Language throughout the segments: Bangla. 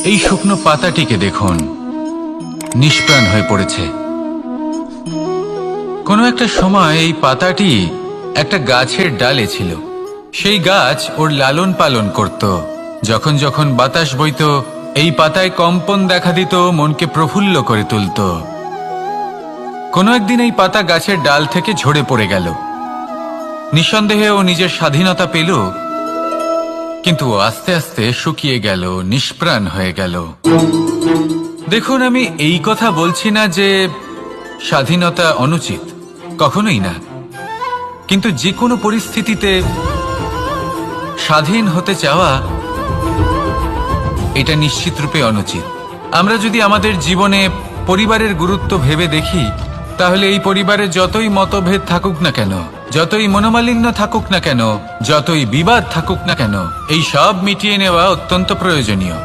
এই শুকনো পাতাটিকে দেখুন, নিষ্প্রাণ হয়ে পড়েছে। কোনো একটা সময় এই পাতাটি একটা গাছের ডালে ছিল। সেই গাছ ওর লালন পালন করত। যখন যখন বাতাস বইত, এই পাতায় কম্পন দেখা দিত, মনকে প্রফুল্ল করে তুলত। কোনো একদিন এই পাতা গাছের ডাল থেকে ঝরে পড়ে গেল। নিঃসন্দেহে ও নিজের স্বাধীনতা পেল, কিন্তু আস্তে আস্তে শুকিয়ে গেল, নিষ্প্রাণ হয়ে গেল। দেখুন, আমি এই কথা বলছি না যে স্বাধীনতা অনুচিত, কখনোই না। কিন্তু যে কোনো পরিস্থিতিতে স্বাধীন হতে চাওয়া এটা নিশ্চিতরূপে অনুচিত। আমরা যদি আমাদের জীবনে পরিবারের গুরুত্ব ভেবে দেখি, তাহলে এই পরিবারে যতই মতভেদ থাকুক না কেন, যতই মনোমালিন্য থাকুক না কেন, যতই বিবাদ থাকুক না কেন, এই সব মিটিয়ে নেওয়া অত্যন্ত প্রয়োজনীয়।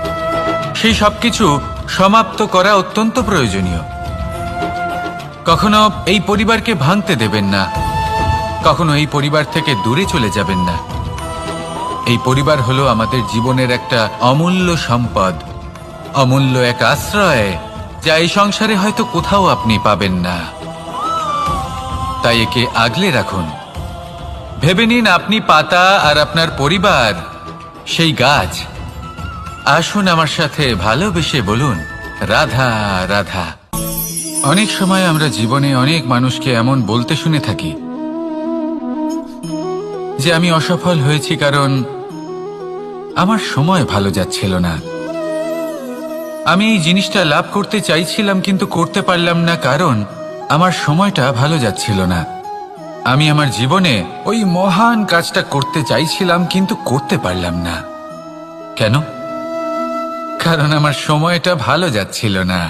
সেই সবকিছু সমাপ্ত করা অত্যন্ত প্রয়োজনীয়। কখনো এই পরিবারকে ভাঙতে দেবেন না, কখনো এই পরিবার থেকে দূরে চলে যাবেন না। এই পরিবার হলো আমাদের জীবনের একটা অমূল্য সম্পদ, অমূল্য এক আশ্রয়, যা এই সংসারে হয়তো কোথাও আপনি পাবেন না। তাই একে আগলে রাখুন। ভেবে নিন আপনি পাতা আর আপনার পরিবার সেই গাছ। আসুন আমার সাথে ভালোবেসে বলুন, রাধা রাধা। অনেক সময় আমরা জীবনে অনেক মানুষকে এমন বলতে শুনে থাকি যে আমি অসফল হয়েছি কারণ আমার সময় ভালো যাচ্ছিল না। আমি এই জিনিসটা লাভ করতে চাইছিলাম কিন্তু করতে পারলাম না কারণ আমার সময়টা ভালো যাচ্ছিল না। আমি আমার জীবনে ওই মহান কাজটা করতে চাইছিলাম কিন্তু করতে পারলাম না। কেন? কারণ আমার সময়টা ভালো যাচ্ছিল না।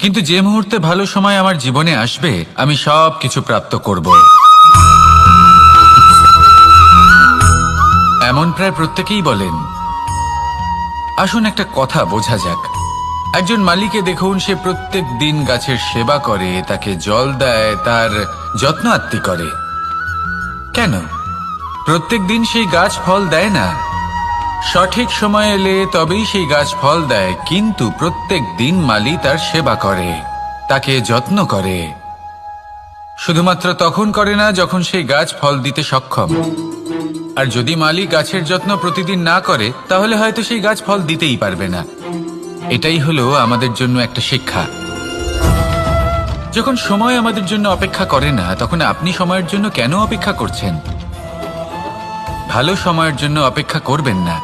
কিন্তু যে মুহূর্তে ভালো সময় আমার জীবনে আসবে, আমি সব কিছু প্রাপ্ত করব। এমন প্রায় প্রত্যেকেই বলেন। আসুন একটা কথা বোঝা যাক। একজন মালিকে দেখুন, সে প্রত্যেক দিন গাছের সেবা করে, তাকে জল দেয়, তার যত্ন আত্তি করে। কেন? প্রত্যেক দিন সেই গাছ ফল দেয় না। সঠিক সময় এলে তবেই সেই গাছ ফল দেয়, কিন্তু প্রত্যেক দিন মালি তার সেবা করে, তাকে যত্ন করে। শুধুমাত্র তখন করে না যখন সেই গাছ ফল দিতে সক্ষম। আর যদি মালি গাছের যত্ন প্রতিদিন না করে, তাহলে হয়তো সেই গাছ ফল দিতেই পারবে না। এটাই হলো আমাদের জন্য একটা শিক্ষা। যখন সময় আমাদের জন্য অপেক্ষা করে না, তখন আপনি সময়ের জন্য কেন অপেক্ষা করছেন? ভালো সময়ের জন্য অপেক্ষা করবেন না।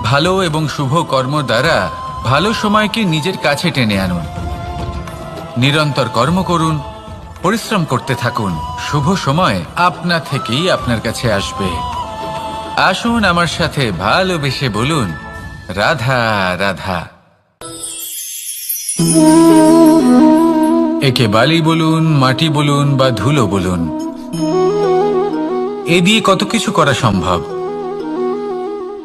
ভালো এবং শুভ কর্ম দ্বারা ভালো সময়কে নিজের কাছে টেনে আনুন। নিরন্তর কর্ম করুন, পরিশ্রম করতে থাকুন। শুভ সময় আপনা থেকেই আপনার কাছে আসবে। আসুন আমার সাথে ভালোবেসে বলুন, রাধা রাধা। একে বালি বলুন, মাটি বলুন বা ধুলো বলুন, এ দিয়ে কত কিছু করা সম্ভব।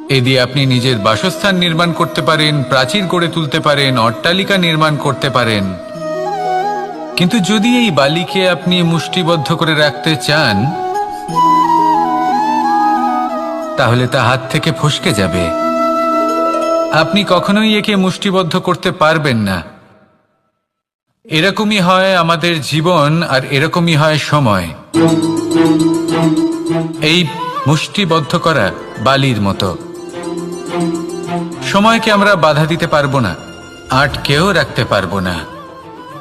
এ দিয়ে আপনি নিজের বাসস্থান নির্মাণ করতে পারেন, প্রাচীর গড়ে তুলতে পারেন, অট্টালিকা নির্মাণ করতে পারেন। কিন্তু যদি এই বালিকে আপনি মুষ্টিবদ্ধ করে রাখতে চান, তাহলে তা হাত থেকে ফসকে যাবে। আপনি কখনোই একে মুষ্টিবদ্ধ করতে পারবেন না। এরকমই হয় আমাদের জীবন, আর এরকমই হয় সময়। এই মুষ্টিবদ্ধ করা বালির মতো। সময়কে আমরা বাধা দিতে পারবো না, আটকেও রাখতে পারবো না।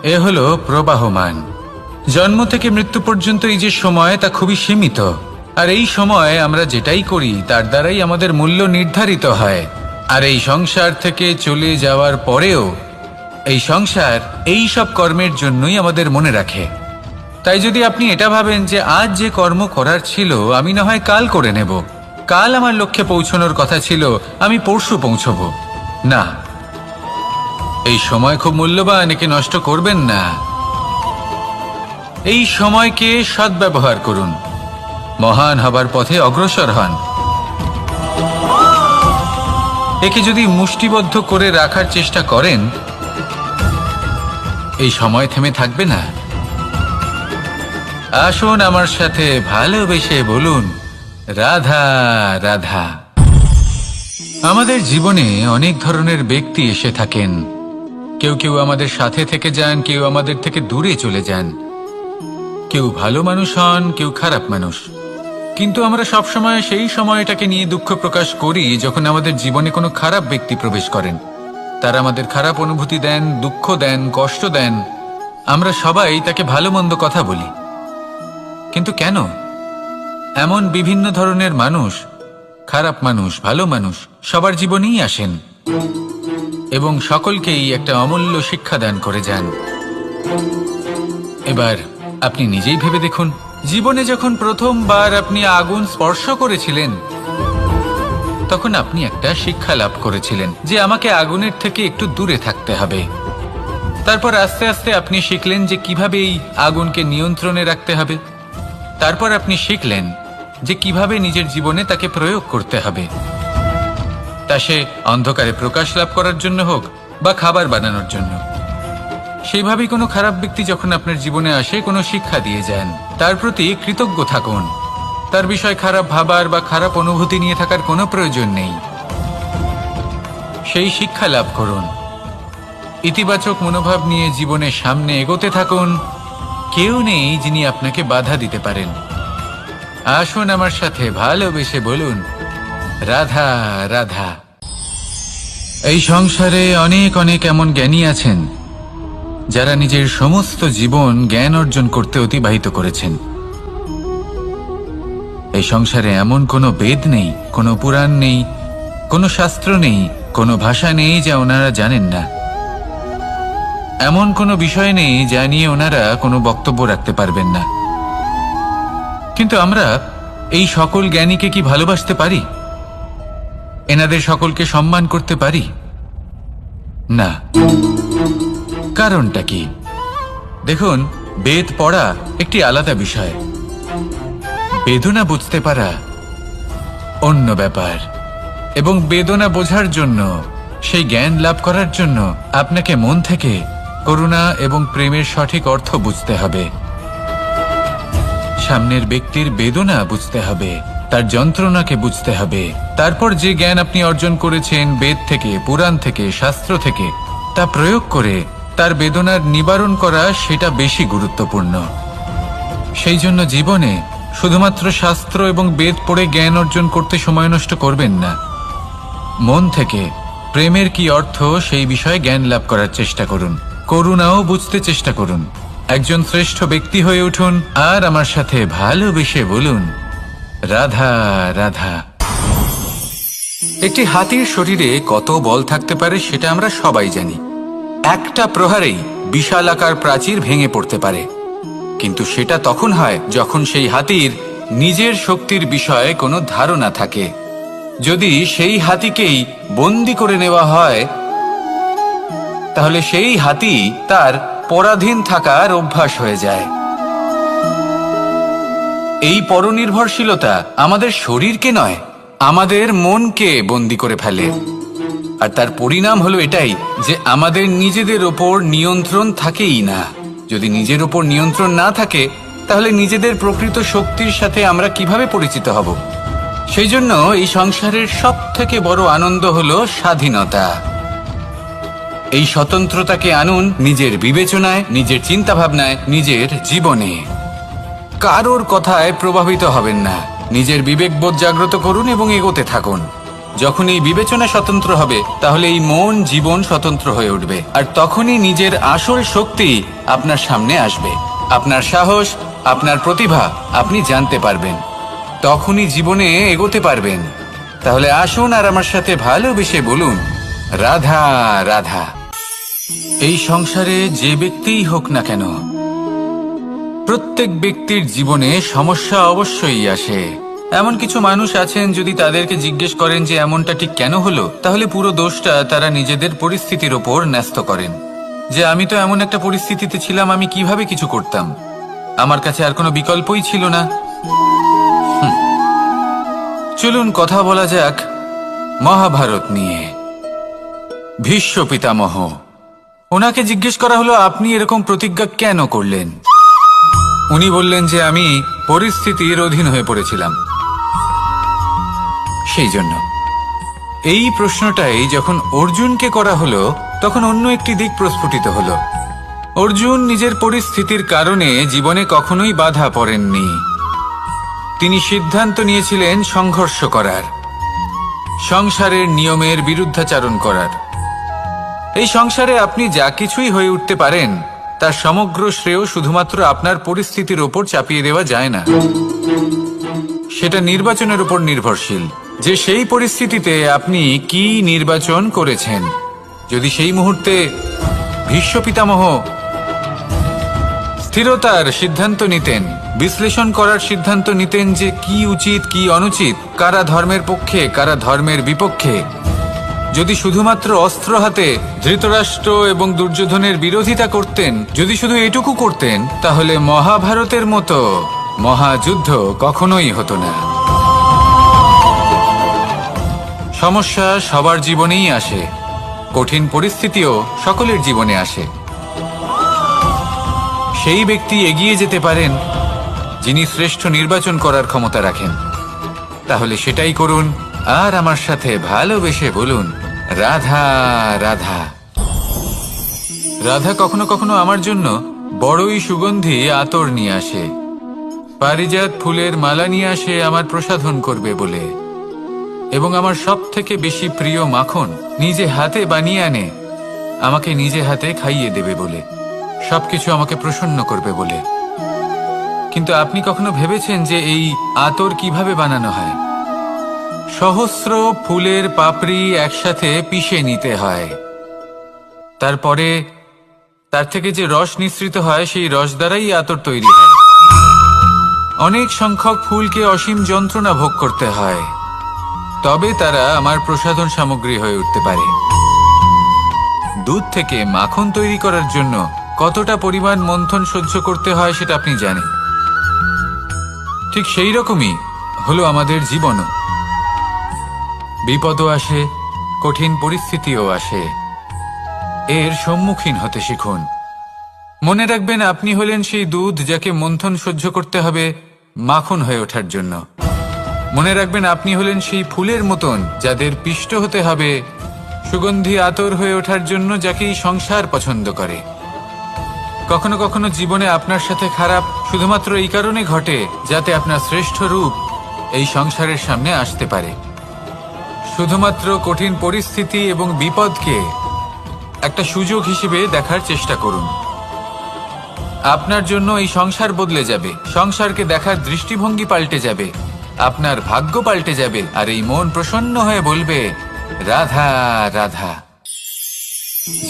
এ হলো প্রবাহমান। জন্ম থেকে মৃত্যু পর্যন্ত এই যে সময়, তা খুবই সীমিত। আর এই সময় আমরা যেটাই করি তার দ্বারাই আমাদের মূল্য নির্ধারিত হয়। আর এই সংসার থেকে চলে যাওয়ার পরেও এই সংসার এই সব কর্মের জন্যই আমাদের মনে রাখে। তাই যদি আপনি এটা ভাবেন যে আজ যে কর্ম করার ছিল আমি না হয় কাল করে নেব, কাল আমার লক্ষ্যে পৌঁছানোর কথা ছিল আমি পরশু পৌঁছব, না, এই সময় খুব মূল্যবান, একে নষ্ট করবেন না। এই সময়কে সদ্ব্যবহার করুন, মহান হবার পথে অগ্রসর হন। একে যদি মুষ্টিবদ্ধ করে রাখার চেষ্টা করেন, এই সময় থেমে থাকবে না। আসুন আমার সাথে ভালোবেসে বলুন, রাধা রাধা। আমাদের জীবনে অনেক ধরনের ব্যক্তি এসে থাকেন। কেউ কেউ আমাদের সাথে থেকে যান, কেউ আমাদের থেকে দূরে চলে যান। কেউ ভালো মানুষ হন, কেউ খারাপ মানুষ। কিন্তু আমরা সবসময় সেই সময়টাকে নিয়ে দুঃখ প্রকাশ করি যখন আমাদের জীবনে কোনো খারাপ ব্যক্তি প্রবেশ করেন। তারা আমাদের খারাপ অনুভূতি দেন, দুঃখ দেন, কষ্ট দেন। আমরা সবাই তাকে ভালো মন্দ কথা বলি। কিন্তু কেন? এমন বিভিন্ন ধরনের মানুষ, খারাপ মানুষ, ভালো মানুষ সবার জীবনেই আসেন এবং সকলকেই একটা অমূল্য শিক্ষা দান করে যান। এবার আপনি নিজেই ভেবে দেখুন, জীবনে যখন প্রথমবার আপনি আগুন স্পর্শ করেছিলেন তখন আপনি একটা শিক্ষা লাভ করেছিলেন যে আমাকে আগুনের থেকে একটু দূরে থাকতে হবে। তারপর আস্তে আস্তে আপনি শিখলেন যে কিভাবে এই আগুনকে নিয়ন্ত্রণে রাখতে হবে। তারপর আপনি শিখলেন যে কিভাবে নিজের জীবনে তাকে প্রয়োগ করতে হবে, তা সে অন্ধকারে প্রকাশ লাভ করার জন্য হোক বা খাবার বানানোর জন্য। সেইভাবেই কোনো খারাপ ব্যক্তি যখন আপনার জীবনে আসে কোনো শিক্ষা দিয়ে যান, তার প্রতি কৃতজ্ঞ থাকুন। তার বিষয় খারাপ ভাবার বা খারাপ অনুভূতি নিয়ে থাকার কোনো প্রয়োজন নেই। সেই শিক্ষা লাভ করুন, ইতিবাচক মনোভাব নিয়ে জীবনের সামনে এগোতে থাকুন। কেউ নেই যিনি আপনাকে বাধা দিতে পারেন। আসুন আমার সাথে ভালোবেসে বলুন, রাধা রাধা। এই সংসারে অনেক অনেক এমন জ্ঞানী আছেন যারা নিজের সমস্ত জীবন জ্ঞান অর্জন করতে অতিবাহিত করেছেন। এই সংসারে এমন কোনো বেদ নেই, কোনো পুরাণ নেই, কোনো শাস্ত্র নেই, কোনো ভাষা নেই যা ওনারা জানেন না। এমন কোনো বিষয় নেই যা নিয়ে ওনারা কোনো বক্তব্য রাখতে পারবেন না। কিন্তু আমরা এই সকল জ্ঞানীকে কি ভালোবাসতে পারি? এনাদের সকলকে সম্মান করতে পারি না। কারণটা কি? দেখুন, বেদ পড়া একটি আলাদা বিষয়, বেদনা বুঝতে পারা অন্য ব্যাপার। এবং বেদনা বোঝার জন্য, সেই জ্ঞান লাভ করার জন্য আপনাকে মন থেকে করুণা এবং প্রেমের সঠিক অর্থ বুঝতে হবে। সামনের ব্যক্তির বেদনা বুঝতে হবে, তার যন্ত্রণাকে বুঝতে হবে। তারপর যে জ্ঞান আপনি অর্জন করেছেন বেদ থেকে, পুরাণ থেকে, শাস্ত্র থেকে, তা প্রয়োগ করে তার বেদনার নিবারণ করা, সেটা বেশি গুরুত্বপূর্ণ। সেই জন্য জীবনে শুধুমাত্র শাস্ত্র এবং বেদ পড়ে জ্ঞান অর্জন করতে সময় নষ্ট করবেন না। মন থেকে প্রেমের কি অর্থ সেই বিষয়ে জ্ঞান লাভ করার চেষ্টা করুন। করুণাও বুঝতে চেষ্টা করুন। একজন শ্রেষ্ঠ ব্যক্তি হয়ে উঠুন আর আমার সাথে ভালোবেসে বলুন, রাধা রাধা। একটি হাতির শরীরে কত বল থাকতে পারে সেটা আমরা সবাই জানি। একটা প্রহারেই বিশালাকার প্রাচীর ভেঙে পড়তে পারে। কিন্তু সেটা তখন হয় যখন সেই হাতির নিজের শক্তির বিষয়ে কোনো ধারণা থাকে। যদি সেই হাতিকেই বন্দি করে নেওয়া হয় তাহলে সেই হাতি তার পরাধীন থাকার অভ্যাস হয়ে যায়। এই পরনির্ভরশীলতা আমাদের শরীরকে নয়, আমাদের মনকে বন্দি করে ফেলে। আর তার পরিণাম হলো এটাই যে আমাদের নিজেদের ওপর নিয়ন্ত্রণ থাকেই না। যদি নিজের ওপর নিয়ন্ত্রণ না থাকে তাহলে নিজেদের প্রকৃত শক্তির সাথে আমরা কিভাবে পরিচিত হব? সেই জন্য এই সংসারের সবথেকে বড় আনন্দ হলো স্বাধীনতা। এই স্বতন্ত্রতাকে আনুন নিজের বিবেচনায়, নিজের চিন্তা ভাবনায়, নিজের জীবনে। কারোর কথায় প্রভাবিত হবেন না। নিজের বিবেকবোধ জাগ্রত করুন এবং এগোতে থাকুন। যখন এই বিবেচনা স্বতন্ত্র হবে তাহলে এই মন, জীবন স্বতন্ত্র হয়ে উঠবে। আর তখনই নিজের আসল শক্তি আপনার সামনে আসবে। আপনার সাহস, আপনার প্রতিভা আপনি জানতে পারবেন। তখনই জীবনে এগোতে পারবেন। তাহলে আসুন আর আমার সাথে ভালোবেসে বলুন, রাধা রাধা। এই সংসারে যে ব্যক্তিই হোক না কেন, প্রত্যেক ব্যক্তির জীবনে সমস্যা অবশ্যই আসে। এমন কিছু মানুষ আছেন, যদি তাদেরকে জিজ্ঞেস করেন যে এমনটা ঠিক কেন হলো, তাহলে পুরো দোষটা তারা নিজেদের পরিস্থিতির ওপর ন্যস্ত করেন। যে আমি তো এমন একটা পরিস্থিতিতে ছিলাম, আমি কিভাবে কিছু করতাম, আমার কাছে আর কোনো বিকল্পই ছিল না। চলুন কথা বলা যাক মহাভারত নিয়ে। ভীষ্ম পিতামহ, ওনাকে জিজ্ঞেস করা হলো আপনি এরকম প্রতিজ্ঞা কেন করলেন? উনি বললেন যে আমি পরিস্থিতির অধীন হয়ে পড়েছিলাম, সেই জন্য। এই প্রশ্নটাই যখন অর্জুনকে করা হলো তখন অন্য একটি দিক প্রস্ফুটিত হলো। অর্জুন নিজের পরিস্থিতির কারণে জীবনে কখনোই বাধা পড়েননি। তিনি সিদ্ধান্ত নিয়েছিলেন সংঘর্ষ করার, সংসারের নিয়মের বিরুদ্ধাচারণ করার। এই সংসারে আপনি যা কিছুই হয়ে উঠতে পারেন তার সমগ্র শ্রেয় শুধুমাত্র আপনার পরিস্থিতির ওপর চাপিয়ে দেওয়া যায় না। সেটা নির্বাচনের উপর নির্ভরশীল যে সেই পরিস্থিতিতে আপনি কি নির্বাচন করেছেন। যদি সেই মুহূর্তে ভীষ্ম পিতামহ স্থিরতার সিদ্ধান্ত নিতেন, বিশ্লেষণ করার সিদ্ধান্ত নিতেন যে কি উচিত কি অনুচিত, কারা ধর্মের পক্ষে কারা ধর্মের বিপক্ষে, যদি শুধুমাত্র অস্ত্র হাতে ধৃতরাষ্ট্র এবং দুর্যোধনের বিরোধিতা করতেন, যদি শুধু এটুকু করতেন, তাহলে মহাভারতের মতো মহাযুদ্ধ কখনোই হতো না। সমস্যা সবার জীবনেই আসে, কঠিন পরিস্থিতিও সকলের জীবনে আসে। সেই ব্যক্তি এগিয়ে যেতে পারেন যিনি শ্রেষ্ঠ নির্বাচন করার ক্ষমতা রাখেন। তাহলে সেটাই করুন আর আমার সাথে ভালোবেসে বলুন, রাধা রাধা। রাধা কখনো কখনো আমার জন্য বড়ই সুগন্ধি আতর নিয়ে আসে, পারিজাত ফুলের মালা নিয়ে আসে আমার প্রসাধন করবে বলে, এবং আমার সব থেকে বেশি প্রিয় মাখন নিজে হাতে বানিয়ে আনে আমাকে নিজে হাতে খাইয়ে দেবে বলে, সবকিছু আমাকে প্রসন্ন করবে বলে। কিন্তু আপনি কখনো ভেবেছেন যে এই আতর কিভাবে বানানো হয়? সহস্র ফুলের পাপড়ি একসাথে পিষে নিতে হয়, তারপরে তার থেকে যে রস নিঃসৃত হয় সেই রস দ্বারাই আতর তৈরি হয়। অনেক সংখ্যক ফুলকে অসীম যন্ত্রণা ভোগ করতে হয়, তবে তারা আমার প্রসাধন সামগ্রী হয়ে উঠতে পারে। দুধ থেকে মাখন তৈরি করার জন্য কতটা পরিমাণ মন্থন সহ্য করতে হয় সেটা আপনি জানেন। ঠিক সেই রকমই হলো আমাদের জীবনও। বিপদও আসে, কঠিন পরিস্থিতিও আসে, এর সম্মুখীন হতে শিখুন। মনে রাখবেন, আপনি হলেন সেই দুধ যাকে মন্থন সহ্য করতে হবে মাখন হয়ে ওঠার জন্য। মনে রাখবেন, আপনি হলেন সেই ফুলের মতন যাদের পিষ্ট হতে হবে সুগন্ধি আতর হয়ে ওঠার জন্য, যাকে এই সংসার পছন্দ করে। কখনো কখনো জীবনে আপনার সাথে খারাপ শুধুমাত্র এই কারণে ঘটে যাতে আপনার শ্রেষ্ঠ রূপ এই সংসারের সামনে আসতে পারে। শুধুমাত্র কঠিন পরিস্থিতি এবং বিপদকে একটা সুযোগ হিসেবে দেখার চেষ্টা করুন। আপনার জন্য এই সংসার বদলে যাবে, সংসারকে দেখার দৃষ্টিভঙ্গি পাল্টে যাবে, আপনার ভাগ্য পাল্টে যাবে, আর এই মন প্রসন্ন হয়ে বলবে, রাধা রাধা।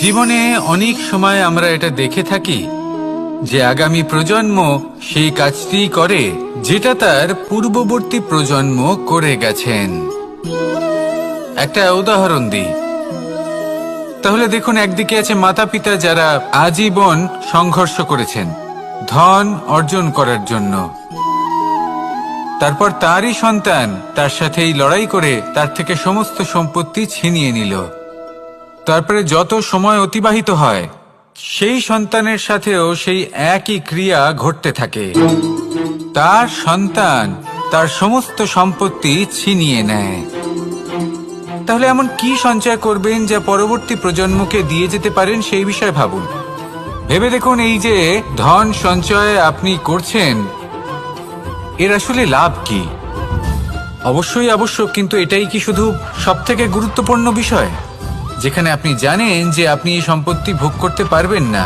জীবনে অনেক সময় আমরা এটা দেখে থাকি যে আগামী প্রজন্ম সেই কাজটি করে যেটা তার পূর্ববর্তী প্রজন্ম করে গেছেন। একটা উদাহরণ দিই। তাহলে দেখুন, একদিকে আছে মাতা পিতা যারা আজীবন সংঘর্ষ করেছেন ধন অর্জন করার জন্য, তারপর তারই সন্তান তার সাথে এই লড়াই করে তার থেকে সমস্ত সম্পত্তি ছিনিয়ে নিল। তারপরে যত সময় অতিবাহিত হয় সেই সন্তানের সাথেও সেই একই ক্রিয়া ঘটতে থাকে, তার সন্তান তার সমস্ত সম্পত্তি ছিনিয়ে নেয়। তাহলে এমন কি সঞ্চয় করবেন যা পরবর্তী প্রজন্মকে দিয়ে যেতে পারেন সেই বিষয়ে ভাবুন। ভেবে দেখুন, এই যে ধন সঞ্চয় আপনি করছেন এর আসলে লাভ কি? অবশ্যই আবশ্যক, কিন্তু এটাই কি শুধু সবথেকে গুরুত্বপূর্ণ বিষয় যেখানে আপনি জানেন যে আপনি এই সম্পত্তি ভোগ করতে পারবেন না,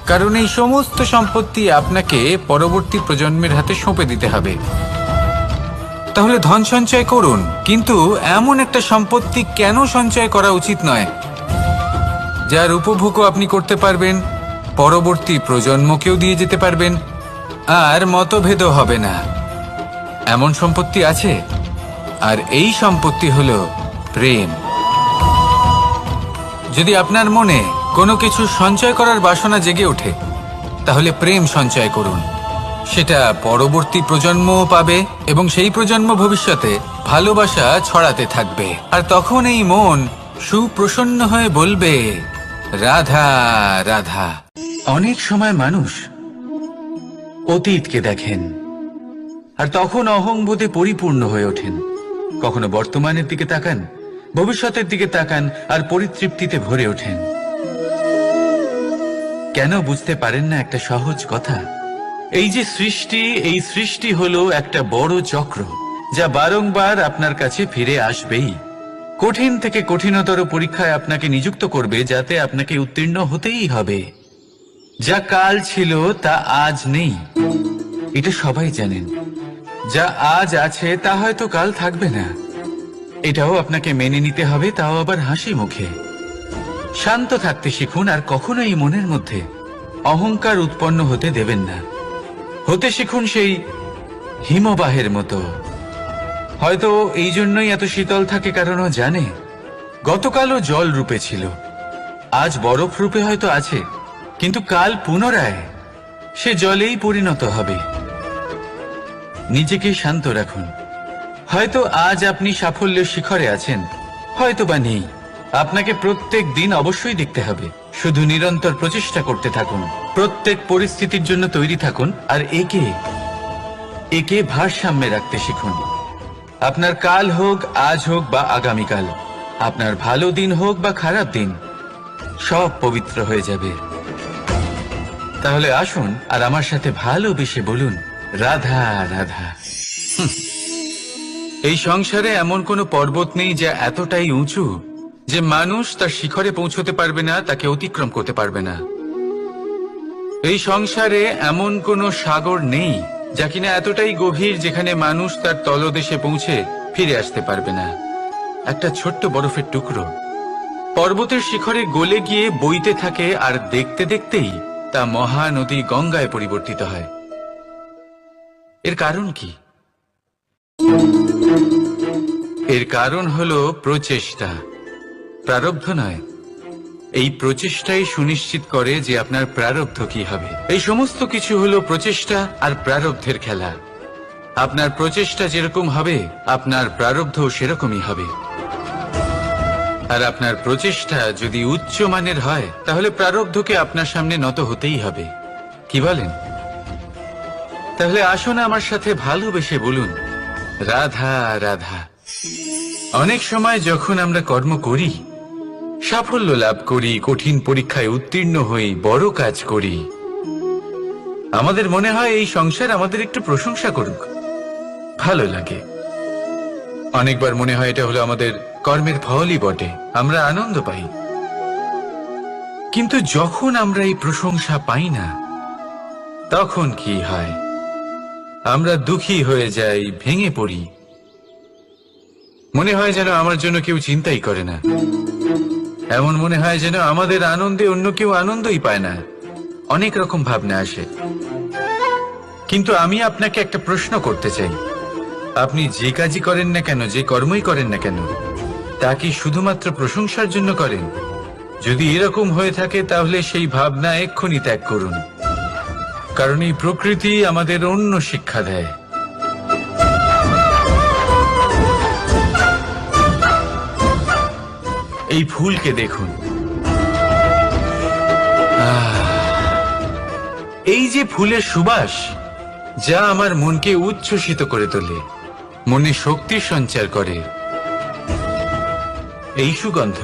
কারণ এই সমস্ত সম্পত্তি আপনাকে পরবর্তী প্রজন্মের হাতে সঁপে দিতে হবে। তাহলে ধন সঞ্চয় করুন, কিন্তু এমন একটা সম্পত্তি কেন সঞ্চয় করা উচিত নয় যার উপভোগও আপনি করতে পারবেন, পরবর্তী প্রজন্মকেও দিয়ে যেতে পারবেন, আর মতভেদও হবে না। এমন সম্পত্তি আছে, আর এই সম্পত্তি হলো প্রেম। যদি আপনার মনে কোনো কিছু সঞ্চয় করার বাসনা জেগে ওঠে, তাহলে প্রেম সঞ্চয় করুন। সেটা পরবর্তী প্রজন্মও পাবে এবং সেই প্রজন্ম ভবিষ্যতে ভালোবাসা ছড়াতে থাকবে, আর তখন এই মন সুপ্রসন্ন হয়ে বলবে, রাধা রাধা। অনেক সময় মানুষ অতীতকে দেখেন আর তখন অহংবোধে পরিপূর্ণ হয়ে ওঠেন। কখনো বর্তমানের দিকে তাকান ভবিষ্যতের দিকে তাকান আর পরিতৃপ্তিতে ভরে ওঠেন। কেন বুঝতে পারেন না একটা সহজ কথা? এই যে সৃষ্টি, এই সৃষ্টি হলো একটা বড় চক্র, যা বারংবার আপনার কাছে ফিরে আসবেই। কঠিন থেকে কঠিনতর পরীক্ষায় আপনাকে নিযুক্ত করবে, যাতে আপনাকে উত্তীর্ণ হতেই হবে। যা কাল ছিল তা আজ নেই, এটা সবাই জানেন। যা আজ আছে তা হয়তো কাল থাকবে না, এটাও আপনাকে মেনে নিতে হবে, তাও আবার হাসি মুখে। শান্ত থাকতে শিখুন, আর কখনোই মনের মধ্যে অহংকার উৎপন্ন হতে দেবেন না। হতে শিখুন সেই হিমবাহের মতো। হয়তো এই জন্যই এত শীতল থাকে, কারণ ও জানে গতকালও জল রূপে ছিল, আজ বরফ রূপে হয়তো আছে, কিন্তু কাল পুনরায় সে জলেই পরিণত হবে। নিজেকে শান্ত রাখুন। হয়তো আজ আপনি সাফল্যের শিখরে আছেন, হয়তো বা নেই। আপনাকে প্রত্যেক দিন অবশ্যই দেখতে হবে। শুধু নিরন্তর প্রচেষ্টা করতে থাকুন, প্রত্যেক পরিস্থিতির জন্য তৈরি থাকুন, আর একে ভারসাম্যে রাখতে শিখুন। আপনার কাল হোক, আজ হোক বা আগামীকাল, আপনার ভালো দিন হোক বা খারাপ দিন, সব পবিত্র হয়ে যাবে। তাহলে আসুন আর আমার সাথে ভালোবেসে বলুন, রাধা রাধা। এই সংসারে এমন কোনো পর্বত নেই যা এতটাই উঁচু যে মানুষ তার শিখরে পৌঁছতে পারবে না, তাকে অতিক্রম করতে পারবে না। এই সংসারে এমন কোনো সাগর নেই যা কিনা এতটাই গভীর যেখানে মানুষ তার তলদেশে পৌঁছে ফিরে আসতে পারবে না। একটা ছোট্ট বরফের টুকরো পর্বতের শিখরে গলে গিয়ে বইতে থাকে, আর দেখতে দেখতেই তা মহানদী গঙ্গায় পরিবর্তিত হয়। এর কারণ কি? এর কারণ হলো প্রচেষ্টা, প্রারব্ধ নয়। এই প্রচেষ্টাই সুনিশ্চিত করে যে আপনার প্রারব্ধ কি হবে। এই সমস্ত কিছু হলো প্রচেষ্টা আর প্রারব্ধের খেলা। আপনার প্রচেষ্টা যেরকম হবে, আপনার প্রারব্ধ সেরকমই হবে। আর আপনার প্রচেষ্টা যদি উচ্চ মানের হয়, তাহলে প্রারব্ধকে আপনার সামনে নত হতেই হবে। কি বলেন? তাহলে আসুন আমার সাথে ভালোবেসে বলুন, রাধা রাধা। অনেক সময় যখন আমরা কর্ম করি, সাফল্য লাভ করি, কঠিন পরীক্ষায় উত্তীর্ণ হই, বড় কাজ করি, আমাদের মনে হয় এই সংসার আমাদের একটু প্রশংসা করুক, ভালো লাগে। অনেকবার মনে হয় এটা হলো আমাদের কর্মের ফলই বটে, আমরা আনন্দ পাই। কিন্তু যখন আমরা এই প্রশংসা পাই না, তখন কি হয়? আমরা দুঃখী হয়ে যাই, ভেঙে পড়ি। মনে হয় যেন আমার জন্য কেউ চিন্তাই করে না। এমন মনে হয় যেন আমাদের আনন্দে অন্য কেউ আনন্দই পায় না। অনেক রকম ভাবনা আসে। কিন্তু আমি আপনাকে একটা প্রশ্ন করতে চাই, আপনি যে কাজই করেন না কেন, যে কর্মই করেন না কেন, তা কি শুধুমাত্র প্রশংসার জন্য করেন? যদি এরকম হয়ে থাকে, তাহলে সেই ভাবনা এক্ষুনি ত্যাগ করুন। কারণ এই প্রকৃতি আমাদের অন্য শিক্ষা দেয়। এই ফুলকে দেখুন, এই যে ফুলের সুবাস, যা আমার মনকে উচ্ছ্বসিত করে তোলে, মনে শক্তির সঞ্চার করে, এই সুগন্ধ।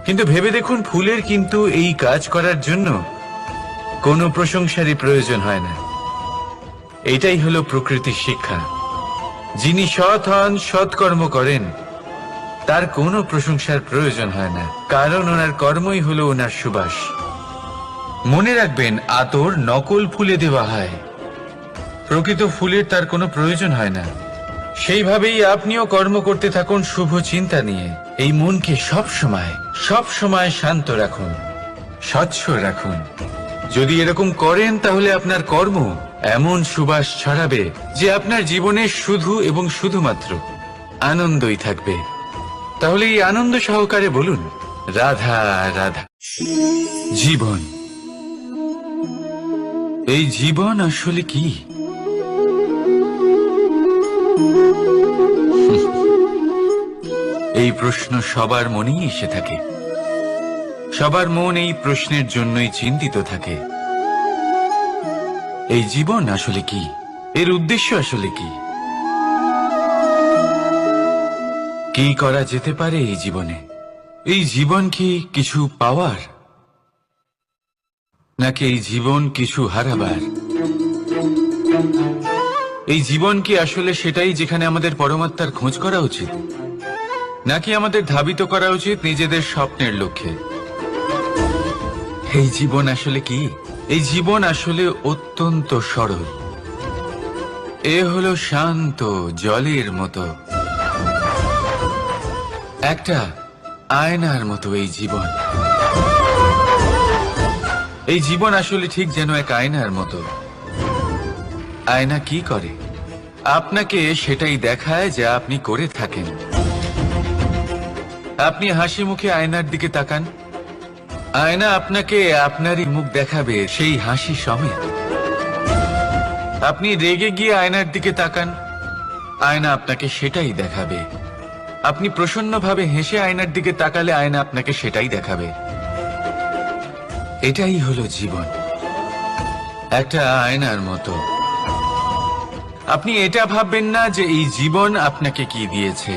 কিন্তু ভেবে দেখুন, ফুলের কিন্তু এই কাজ করার জন্য কোনো প্রশংসারই প্রয়োজন হয় না। এটাই হলো প্রকৃতির শিক্ষা। যিনি সৎ হন, সৎকর্ম করেন, তার কোনো প্রশংসার প্রয়োজন হয় না, কারণ ওনার কর্মই হলো ওনার সুবাস। মনে রাখবেন, আতর নকল ফুলে দেওয়া হয়, প্রকৃত ফুলের তার কোনো প্রয়োজন হয় না। সেইভাবেই আপনিও কর্ম করতে থাকুন শুভ চিন্তা নিয়ে। এই মনকে সব সময় শান্ত রাখুন, স্বচ্ছ রাখুন। যদি এরকম করেন, তাহলে আপনার কর্ম এমন সুবাস ছড়াবে যে আপনার জীবনে শুধু এবং শুধুমাত্র আনন্দই থাকবে। তাহলে এই আনন্দ সহকারে বলুন, রাধা রাধা। জীবন, এই জীবন আসলে কি? এই প্রশ্ন সবার মনেই এসে থাকে। সবার মন এই প্রশ্নের জন্যই চিন্তিত থাকে। এই জীবন আসলে কি? এর উদ্দেশ্য আসলে কি? কি করা যেতে পারে এই জীবনে? এই জীবন কি কিছু পাওয়ার, নাকি এই জীবন কিছু হারাবার? এই জীবন কি আসলে সেটাই যেখানে আমাদের পরমাত্মার খোঁজ করা উচিত, নাকি আমাদের ধাবিত করা উচিত নিজেদের স্বপ্নের লক্ষ্যে? এই জীবন আসলে কি? এই জীবন আসলে অত্যন্ত সরল। এ হলো শান্ত জলের মতো, একটা আয়নার মতো এই জীবন। এই জীবন আসলে ঠিক যেন এক আয়নার মতো। আয়না কি করে? আপনাকে সেটাই দেখায় যা আপনি করে থাকেন। আপনি হাসি মুখে আয়নার দিকে তাকান, আয়না আপনাকে আপনারই মুখ দেখাবে সেই হাসি সমেত। আপনি রেগে গিয়ে আয়নার দিকে তাকান, আয়না আপনাকে সেটাই দেখাবে। আপনি প্রসন্নভাবে হেসে আয়নার দিকে তাকালে আয়না আপনাকে সেটাই দেখাবে। এটাই হলো জীবন, একটা আয়নার মতো। আপনি এটা ভাববেন না যে এই জীবন আপনাকে কি দিয়েছে,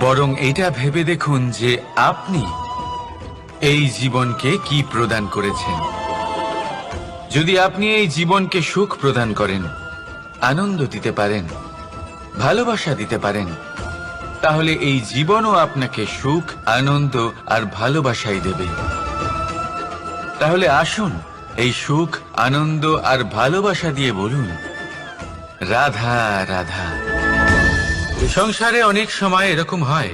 বরং এটা ভেবে দেখুন যে আপনি এই জীবনকে কি প্রদান করেছেন। যদি আপনি এই জীবনকে সুখ প্রদান করেন, আনন্দ দিতে পারেন, ভালোবাসা দিতে পারেন, তাহলে এই জীবনও আপনাকে সুখ, আনন্দ আর ভালোবাসাই দেবে। তাহলে আসুন এই সুখ, আনন্দ আর ভালোবাসা দিয়ে বলুন, রাধা রাধা। সংসারে অনেক সময় এরকম হয়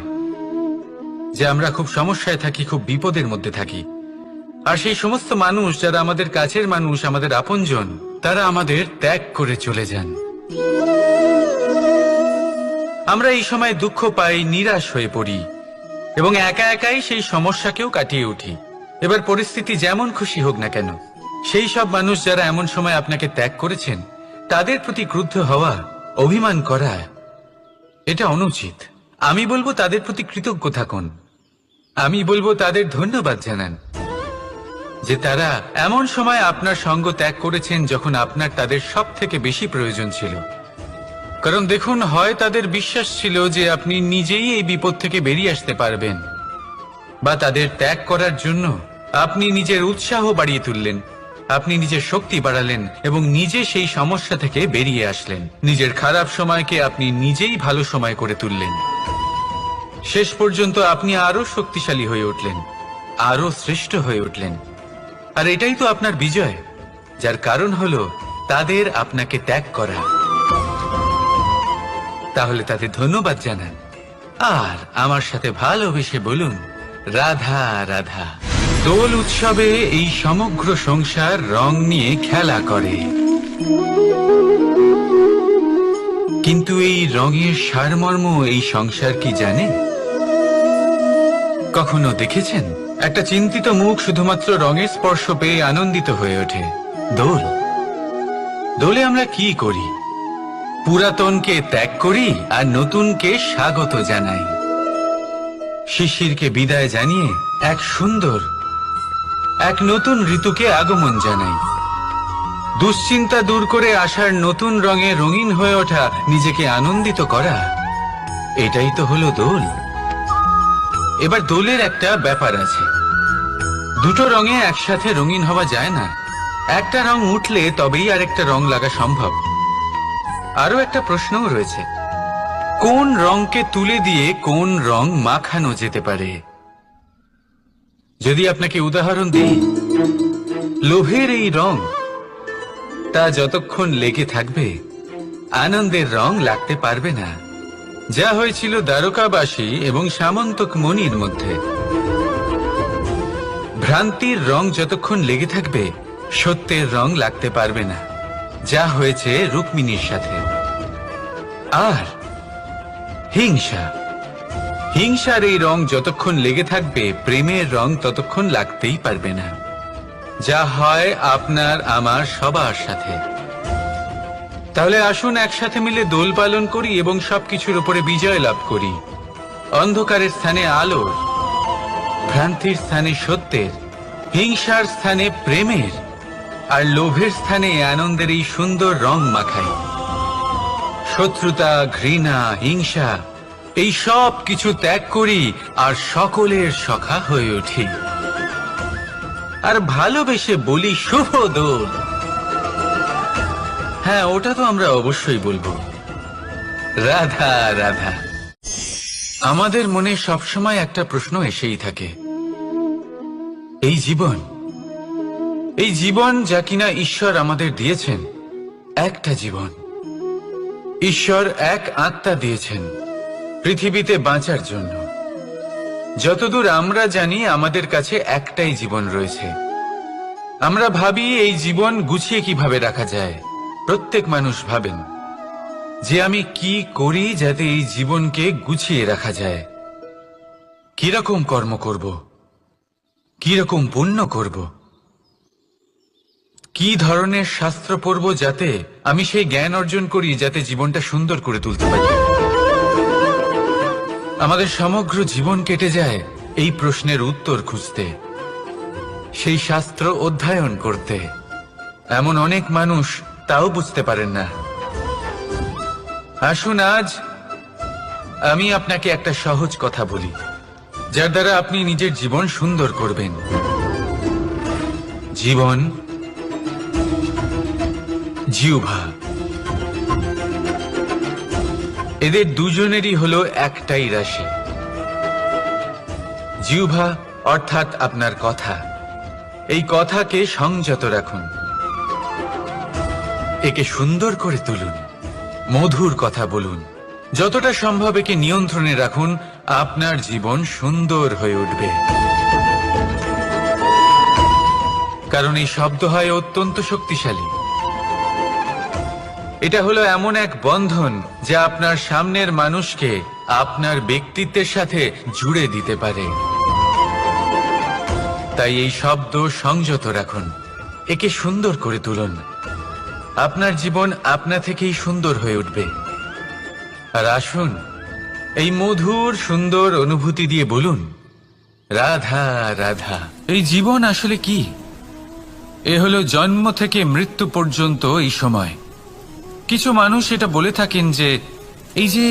যে আমরা খুব সমস্যায় থাকি, খুব বিপদের মধ্যে থাকি। আর সেই সমস্ত মানুষ যারা আমাদের কাছের মানুষ, আমাদের আপনজন, তারা আমাদের ত্যাগ করে চলে যান। আমরা এই সময় দুঃখ পাই, নিরাশ হয়ে পড়ি এবং একা একাই সেই সমস্যাকেও কাটিয়ে উঠি। এবার পরিস্থিতি যেমন খুশি হোক না কেন, সেই সব মানুষ যারা এমন সময় আপনাকে ত্যাগ করেছেন, তাদের প্রতি ক্রুদ্ধ হওয়া, অভিমান করা, এটা অনুচিত। আমি বলবো তাদের প্রতি কৃতজ্ঞ থাকুন। আমি বলবো তাদের ধন্যবাদ জানান যে তারা এমন সময় আপনার সঙ্গ ত্যাগ করেছেন যখন আপনার তাদের সব থেকে বেশি প্রয়োজন ছিল। কারণ দেখুন, হয় তাদের বিশ্বাস ছিল যে আপনি নিজেই এই বিপদ থেকে বেরিয়ে আসতে পারবেন, বা তাদের ত্যাগ করার জন্য আপনি নিজের উৎসাহ বাড়িয়ে তুললেন, আপনি নিজের শক্তি বাড়ালেন এবং নিজে সেই সমস্যা থেকে বেরিয়ে আসলেন। নিজের খারাপ সময়কে আপনি নিজেই ভালো সময় করে তুললেন। শেষ পর্যন্ত আপনি আরো শক্তিশালী হয়ে উঠলেন, আরো শ্রেষ্ঠ হয়ে উঠলেন। আর এটাই তো আপনার বিজয়, যার কারণ হলো তাদের আপনাকে ত্যাগ করা। তাহলে তাদের ধন্যবাদ জানান আর আমার সাথে ভালোবেসে বলুন, রাধা রাধা। দোল উৎসবে এই সমগ্র সংসার রং নিয়ে খেলা করে, কিন্তু এই রঙের সারমর্ম এই সংসার কি জানে? কখনো দেখেছেন একটা চিন্তিত মুখ শুধুমাত্র রঙের স্পর্শ পেয়ে আনন্দিত হয়ে ওঠে? দোলে আমরা কি করি? পুরাতনকে ত্যাগ করি আর নতুনকে স্বাগত জানাই। শিশিরকে বিদায় জানিয়ে এক সুন্দর, এক নতুন ঋতুকে আগমন জানাই। দুশ্চিন্তা দূর করে আসার নতুন রঙে রঙিন হয়ে ওঠা, নিজেকে আনন্দিত করা, এটাই তো হলো দোল। এবার দোলের একটা ব্যাপার আছে, দুটো রঙে একসাথে রঙিন হওয়া যায় না। একটা রং উঠলে তবেই আরেকটা রং লাগা সম্ভব। আরো একটা প্রশ্নও রয়েছে, কোন রংকে তুলে দিয়ে কোন রং মাখানো যেতে পারে? যদি আপনাকে উদাহরণ দিই, লোভের এই রং, তা যতক্ষণ লেগে থাকবে আনন্দের রং লাগতে পারবে না। যা হয়েছিল দ্বারকাবাসী এবং সামন্তক মণির মধ্যে। ভ্রান্তির রং যতক্ষণ লেগে থাকবে সত্যের রং লাগতে পারবে না, যা হয়েছে রুক্মিণীর সাথে। আর হিংসার এই রং যতক্ষণ লেগে থাকবে প্রেমের রং ততক্ষণ লাগতেই পারবে না, যা হয় আপনার আমার সবার সাথে। তাহলে আসুন একসাথে মিলে দোল পালন করি এবং সবকিছুর উপরে বিজয় লাভ করি। অন্ধকারের স্থানে আলোর, ভ্রান্তির স্থানে সত্যের, হিংসার স্থানে প্রেমের, আর লোভের স্থানে আনন্দের এই সুন্দর রং মাখাই। শত্রুতা, ঘৃণা, হিংসা এই সব কিছু ত্যাগ করি আর সকলের সখা হয়ে উঠি, আর ভালোবেসে বলি শুভ দোল। হ্যাঁ, ওটা তো আমরা অবশ্যই বলবো, রাধা রাধা। আমাদের মনে সবসময় একটা প্রশ্ন এসেই থাকে, এই জীবন যা কিনা ঈশ্বর আমাদের দিয়েছেন, একটা জীবন। ঈশ্বর এক আত্মা দিয়েছেন পৃথিবীতে বাঁচার জন্য। যতদূর আমরা জানি আমাদের কাছে একটাই জীবন রয়েছে। আমরা ভাবি এই জীবন গুছিয়ে কিভাবে রাখা যায়। প্রত্যেক মানুষ ভাবেন যে আমি কি করি যাতে এই জীবনকে গুছিয়ে রাখা যায়, কিরকম কর্ম করব, কিরকম পুণ্য করব, কি ধরনের শাস্ত্র পড়ব যাতে আমি সেই জ্ঞান অর্জন করি যাতে জীবনটা সুন্দর করে তুলতে পারি। আমাদের সমগ্র জীবন কেটে যায় এই প্রশ্নের উত্তর খুঁজতে, সেই শাস্ত্র অধ্যয়ন করতে। এমন অনেক মানুষ তাও বুঝতে পারেন না। আসুন আজ আমি আপনাকে একটা সহজ কথা বলি, যার দ্বারা আপনি নিজের জীবন সুন্দর করবেন। জীবন, জিহ্বা, এদের দুজনেরই হলো একটাই রাশি। জিহ্বা অর্থাৎ আপনার কথা, এই কথাকে সংযত রাখুন, একে সুন্দর করে তুলুন, মধুর কথা বলুন, যতটা সম্ভব একে নিয়ন্ত্রণে রাখুন। আপনার জীবন সুন্দর হয়ে উঠবে। কারণ এই শব্দ হয় অত্যন্ত শক্তিশালী। এটা হলো এমন এক বন্ধন যা আপনার সামনের মানুষকে আপনার ব্যক্তিত্বের সাথে জুড়ে দিতে পারে। তাই এই শব্দ সংযত রাখুন, একে সুন্দর করে তুলুন। আপনার জীবন আপনা থেকেই সুন্দর হয়ে উঠবে। আর আসুন এই মধুর সুন্দর অনুভূতি দিয়ে বলুন, রাধা রাধা। এই জীবন আসলে কি? এ হলো জন্ম থেকে মৃত্যু পর্যন্ত এই সময়। কিছু মানুষ এটা বলে থাকেন যে এই যে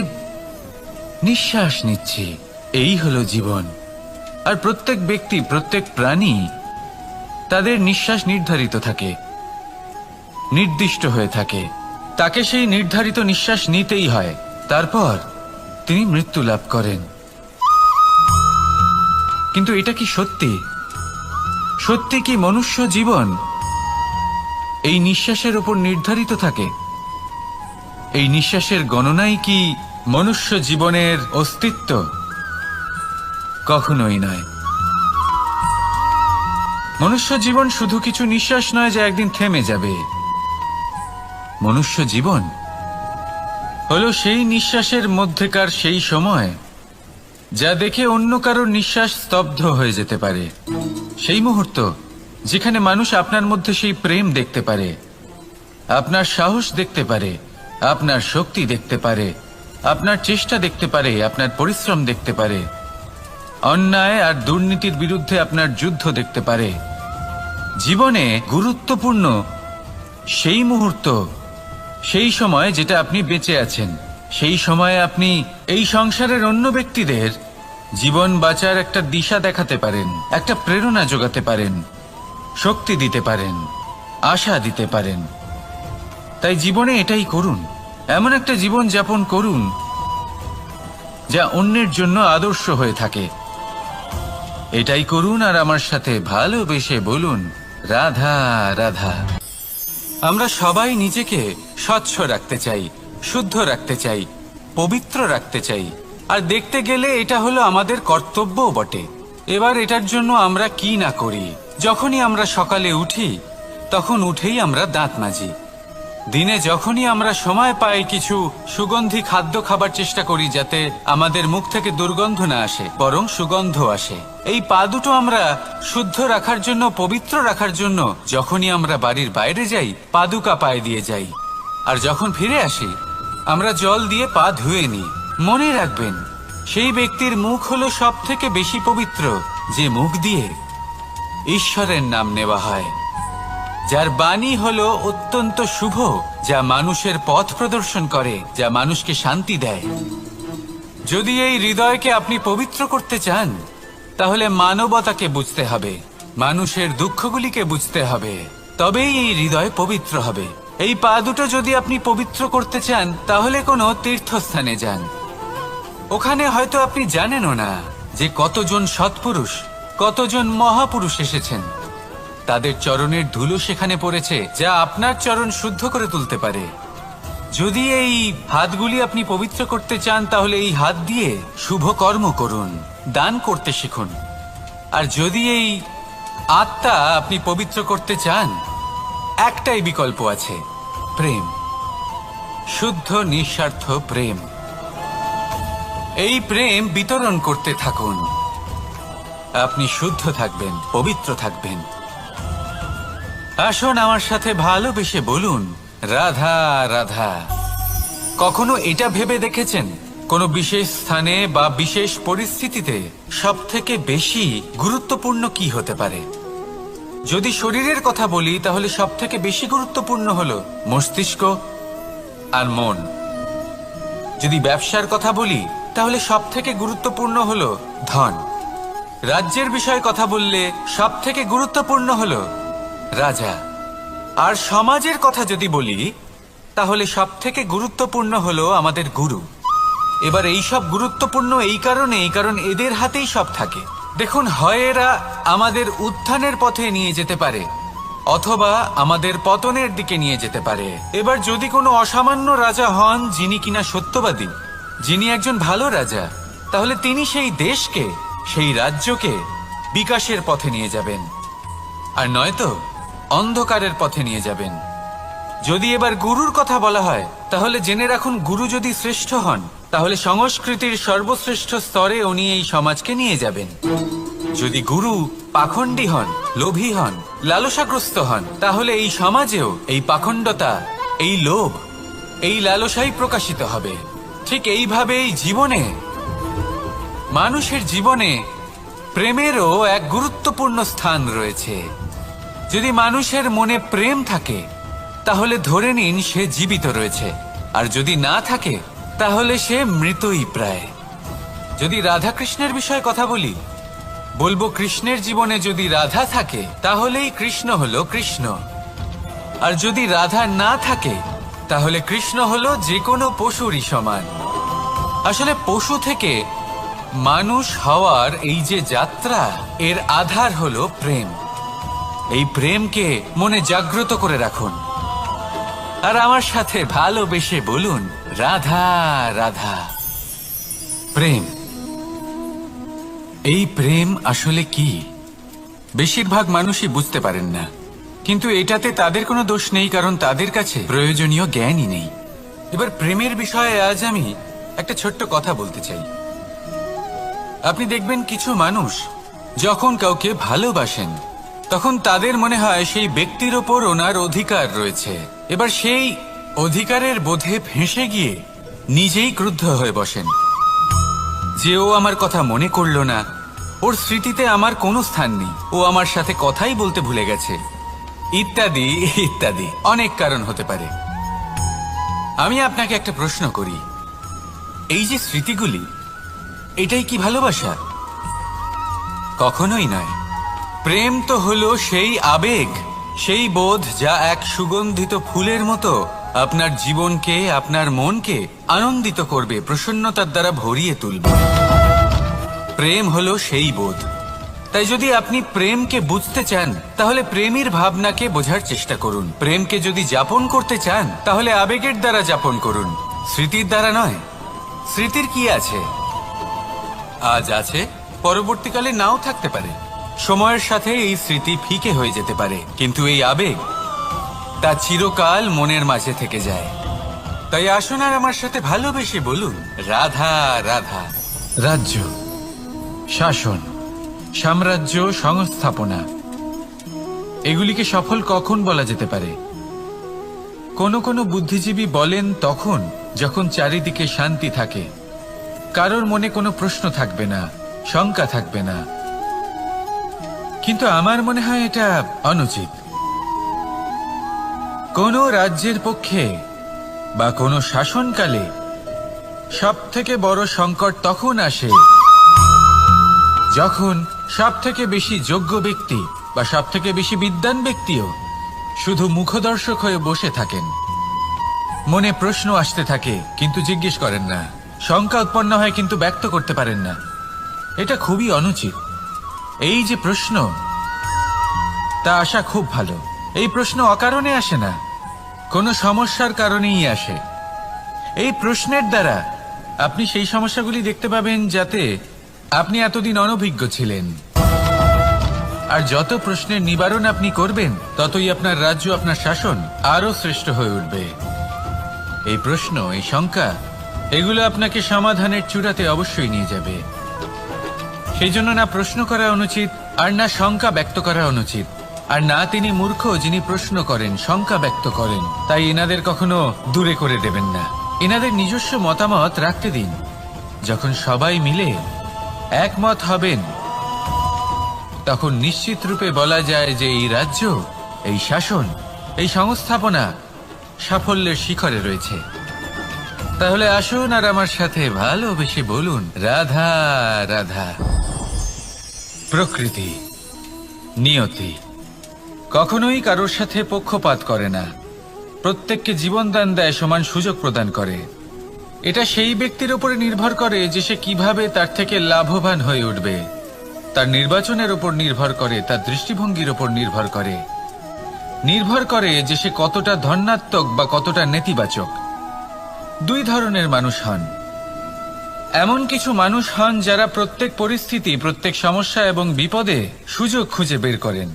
নিঃশ্বাস নিচ্ছি, এই হলো জীবন। আর প্রত্যেক ব্যক্তি, প্রত্যেক প্রাণী, তাদের নিঃশ্বাস নির্ধারিত থাকে, নির্দিষ্ট হয়ে থাকে। তাকে সেই নির্ধারিত নিঃশ্বাস নিতেই হয়, তারপর তিনি মৃত্যু লাভ করেন। কিন্তু এটা কি সত্যি? সত্যি কি মনুষ্য জীবন এই নিঃশ্বাসের উপর নির্ধারিত থাকে? এই নিঃশ্বাসের গণনাই কি মনুষ্য জীবনের অস্তিত্ব? কখনোই নয়। মনুষ্য জীবন শুধু কিছু নিঃশ্বাস নয় যা একদিন থেমে যাবে। মনুষ্য জীবন হলো সেই নিঃশ্বাসের মধ্যেকার সেই সময় যা দেখে অন্য কারোর নিঃশ্বাস স্তব্ধ হয়ে যেতে পারে। সেই মুহূর্ত যেখানে মানুষ আপনার মধ্যে সেই প্রেম দেখতে পারে, আপনার সাহস দেখতে পারে, আপনার শক্তি দেখতে পারে, আপনার চেষ্টা দেখতে পারে, আপনার পরিশ্রম দেখতে পারে, অন্যায় আর দুর্নীতির বিরুদ্ধে আপনার যুদ্ধ দেখতে পারে। জীবনে গুরুত্বপূর্ণ সেই মুহূর্ত, সেই সময় যেটা আপনি বেঁচে আছেন। সেই সময়ে আপনি এই সংসারের অন্য ব্যক্তিদের জীবন বাঁচার একটা দিশা দেখাতে পারেন, একটা প্রেরণা যোগাতে পারেন, শক্তি দিতে পারেন, আশা দিতে পারেন। তাই জীবনে এটাই করুন, এমন একটা জীবন যাপন করুন যা অন্যের জন্য আদর্শ হয়ে থাকে। এটাই করুন আর আমার সাথে ভালোবেসে বলুন, রাধা রাধা। আমরা সবাই নিজেকে স্বচ্ছ রাখতে চাই, শুদ্ধ রাখতে চাই, পবিত্র রাখতে চাই। আর দেখতে গেলে এটা হলো আমাদের কর্তব্যও বটে। এবার এটার জন্য আমরা কি না করি। যখনই আমরা সকালে উঠি তখন উঠেই আমরা দাঁত মাজি। দিনে যখনই আমরা সময় পাই কিছু সুগন্ধি খাদ্য খাবার চেষ্টা করি যাতে আমাদের মুখ থেকে দুর্গন্ধ না আসে, বরং সুগন্ধ আসে। এই পা দুটো আমরা শুদ্ধ রাখার জন্য, পবিত্র রাখার জন্য যখনই আমরা বাড়ির বাইরে যাই পাদুকা পায়ে দিয়ে যাই, আর যখন ফিরে আসি আমরা জল দিয়ে পা ধুয়ে নিই। মনে রাখবেন, সেই ব্যক্তির মুখ হলো সব থেকে বেশি পবিত্র যে মুখ দিয়ে ঈশ্বরের নাম নেওয়া হয়। যার বাণী হলো অত্যন্ত শুভ, যা মানুষের পথ প্রদর্শন করে, যা মানুষকে শান্তি দেয়। যদি এই হৃদয়কে আপনি পবিত্র করতে চান, তাহলে মানবতাকে বুঝতে হবে, মানুষের দুঃখগুলিকে বুঝতে হবে, তবেই এই হৃদয় পবিত্র হবে। এই পা দুটো যদি আপনি পবিত্র করতে চান, তাহলে কোনো তীর্থস্থানে যান। ওখানে হয়তো আপনি জানেনও না যে কতজন সৎপুরুষ, কতজন মহাপুরুষ এসেছেন। তাদের চরণের ধুলো সেখানে পড়েছে, যা আপনার চরণ শুদ্ধ করে তুলতে পারে। যদি এই হাতগুলি আপনি পবিত্র করতে চান, তাহলে এই হাত দিয়ে শুভ কর্ম করুন, দান করতে শিখুন। আর যদি এই আত্মা আপনি পবিত্র করতে চান, একটাই বিকল্প আছে, প্রেম, শুদ্ধ নিঃস্বার্থ প্রেম। এই প্রেম বিতরণ করতে থাকুন, আপনি শুদ্ধ থাকবেন, পবিত্র থাকবেন। আসুন আমার সাথে ভালোবেসে বলুন, রাধা রাধা। কখনো এটা ভেবে দেখেছেন কোনো বিশেষ স্থানে বা বিশেষ পরিস্থিতিতে সবথেকে বেশি গুরুত্বপূর্ণ কি হতে পারে? যদি শরীরের কথা বলি, তাহলে সবথেকে বেশি গুরুত্বপূর্ণ হলো মস্তিষ্ক আর মন। যদি ব্যবসার কথা বলি, তাহলে সবথেকে গুরুত্বপূর্ণ হলো ধন। রাজ্যের বিষয়ে কথা বললে সবথেকে গুরুত্বপূর্ণ হলো রাজা। আর সমাজের কথা যদি বলি, তাহলে সবথেকে গুরুত্বপূর্ণ হলো আমাদের গুরু। এবার এই সব গুরুত্বপূর্ণ কারণ এদের হাতেই সব থাকে। দেখুন, হয় এরা আমাদের উত্থানের পথে নিয়ে যেতে পারে, অথবা আমাদের পতনের দিকে নিয়ে যেতে পারে। এবার যদি কোনো অসামান্য রাজা হন, যিনি কিনা সত্যবাদী, যিনি একজন ভালো রাজা, তাহলে তিনি সেই দেশকে, সেই রাজ্যকে বিকাশের পথে নিয়ে যাবেন, আর নয়তো অন্ধকারের পথে নিয়ে যাবেন। যদি এবার গুরুর কথা বলা হয়, তাহলে জেনে রাখুন, গুরু যদি শ্রেষ্ঠ হন, তাহলে সংস্কৃতির সর্বশ্রেষ্ঠ স্তরে উনি এই সমাজকে নিয়ে যাবেন। যদি গুরু পাখণ্ডী হন, লোভী হন, লালসাগ্রস্ত হন, তাহলে এই সমাজেও এই পাখণ্ডতা, এই লোভ, এই লালসাই প্রকাশিত হবে। ঠিক এইভাবেই জীবনে, মানুষের জীবনে প্রেমেরও এক গুরুত্বপূর্ণ স্থান রয়েছে। যদি মানুষের মনে প্রেম থাকে, তাহলে ধরে নিন সে জীবিত রয়েছে, আর যদি না থাকে, তাহলে সে মৃতই প্রায়। যদি রাধা কৃষ্ণের বিষয়ে কথা বলি, বলবো কৃষ্ণের জীবনে যদি রাধা থাকে, তাহলেই কৃষ্ণ হলো কৃষ্ণ। আর যদি রাধা না থাকে, তাহলে কৃষ্ণ হলো যে কোনো পশুরই সমান। আসলে পশু থেকে মানুষ হওয়ার এই যে যাত্রা, এর আধার হলো প্রেম। এই প্রেমকে মনে জাগ্রত করে রাখুন, আর আমার সাথে ভালোবেসে বলুন, রাধা রাধা। প্রেম, এই প্রেম আসলে কি? বেশিরভাগ মানুষই বুঝতে পারেন না, কিন্তু এটাতে তাদের কোনো দোষ নেই, কারণ তাদের কাছে প্রয়োজনীয় জ্ঞানই নেই। এবার প্রেমের বিষয়ে আজ আমি একটা ছোট্ট কথা বলতে চাই। আপনি দেখবেন, কিছু মানুষ যখন কাউকে ভালোবাসেন, তখন তাদের মনে হয় সেই ব্যক্তির ওপর ওনার অধিকার রয়েছে। এবার সেই অধিকারের বোধে ফেঁসে গিয়ে নিজেই ক্রুদ্ধ হয়ে বসেন, যে ও আমার কথা মনে করলো না, ওর স্মৃতিতে আমার কোনো স্থান নেই, ও আমার সাথে কথাই বলতে ভুলে গেছে, ইত্যাদি ইত্যাদি অনেক কারণ হতে পারে। আমি আপনাকে একটা প্রশ্ন করি, এই যে স্মৃতিগুলি, এটাই কি ভালোবাসা? কখনোই নয়। প্রেম তো হলো সেই আবেগ, সেই বোধ, যা এক সুগন্ধিত ফুলের মতো আপনার জীবনকে, আপনার মনকে আনন্দিত করবে, প্রসন্নতার দ্বারা ভরিয়ে তুলবে। প্রেম হলো সেই বোধ। তাই যদি আপনি প্রেমকে বুঝতে চান, তাহলে প্রেমের ভাবনাকে বোঝার চেষ্টা করুন। প্রেমকে যদি যাপন করতে চান, তাহলে আবেগের দ্বারা যাপন করুন, স্মৃতির দ্বারা নয়। স্মৃতির কি আছে? আজ আছে, পরবর্তীকালে নাও থাকতে পারে। সময়ের সাথে এই স্মৃতি ফিকে হয়ে যেতে পারে, কিন্তু এই আবেগ, তা চিরকাল মনের মাঝে থেকে যায়। তাই আসুন আর আমার সাথে ভালোবেসে বলুন, রাধা রাধা। রাজ্য, শাসন, সাম্রাজ্য, সংস্থাপনা, এগুলিকে সফল কখন বলা যেতে পারে? কোনো কোনো বুদ্ধিজীবী বলেন তখন, যখন চারিদিকে শান্তি থাকে, কারোর মনে কোনো প্রশ্ন থাকবে না, শঙ্কা থাকবে না। কিন্তু আমার মনে হয় এটা অনুচিত। কোনো রাজ্যের পক্ষে বা কোনো শাসনকালে সব থেকে বড় সংকট তখন আসে যখন সব থেকে বেশি যোগ্য ব্যক্তি বা সব থেকে বেশি বিদ্বান ব্যক্তিও শুধু মুখদর্শক হয়ে বসে থাকেন। মনে প্রশ্ন আসতে থাকে কিন্তু জিজ্ঞেস করেন না, শঙ্কা উৎপন্ন হয় কিন্তু ব্যক্ত করতে পারেন না। এটা খুবই অনুচিত। এই যে প্রশ্ন, তা আসা খুব ভালো। এই প্রশ্ন অকারণে আসে না, কোনো সমস্যার কারণেই আসে। এই প্রশ্নের দ্বারা আপনি সেই সমস্যাগুলি দেখতে পাবেন যাতে আপনি এতদিন অনভিজ্ঞ ছিলেন। আর যত প্রশ্নের নিবারণ আপনি করবেন, ততই আপনার রাজ্য, আপনার শাসন আরো শ্রেষ্ঠ হয়ে উঠবে। এই প্রশ্ন, এই শঙ্কা, এগুলো আপনাকে সমাধানের চূড়াতে অবশ্যই নিয়ে যাবে। সেই জন্য না প্রশ্ন করা অনুচিত, আর না শঙ্কা ব্যক্ত করা অনুচিত, আর না তিনি মূর্খ যিনি প্রশ্ন করেন, শঙ্কা ব্যক্ত করেন। তাই এনাদের কখনো দূরে করে দেবেন না, এনাদের নিজস্ব মতামত রাখতে দিন। যখন সবাই মিলে একমত হবেন, তখন নিশ্চিত রূপে বলা যায় যে এই রাজ্য, এই শাসন, এই সংস্থাপনা সাফল্যের শিখরে রয়েছে। তাহলে আসুন আর আমার সাথে ভালোবেসে বলুন, রাধা রাধা। প্রকৃতি, নিয়তি কখনোই কারোর সাথে পক্ষপাত করে না, প্রত্যেককে জীবনদান দেয়, সমান সুযোগ প্রদান করে। এটা সেই ব্যক্তির উপরে নির্ভর করে যে সে কিভাবে তার থেকে লাভবান হয়ে উঠবে। তার নির্বাচনের উপর নির্ভর করে, তার দৃষ্টিভঙ্গির উপর নির্ভর করে যে সে কতটা ধনাত্মক বা কতটা নেতিবাচক। দুই ধরনের মানুষ হন। এমন কিছু মানুষ হন যারা প্রত্যেক পরিস্থিতি, প্রত্যেক সমস্যা এবং বিপদে সুযোগ খুঁজে বের করেন।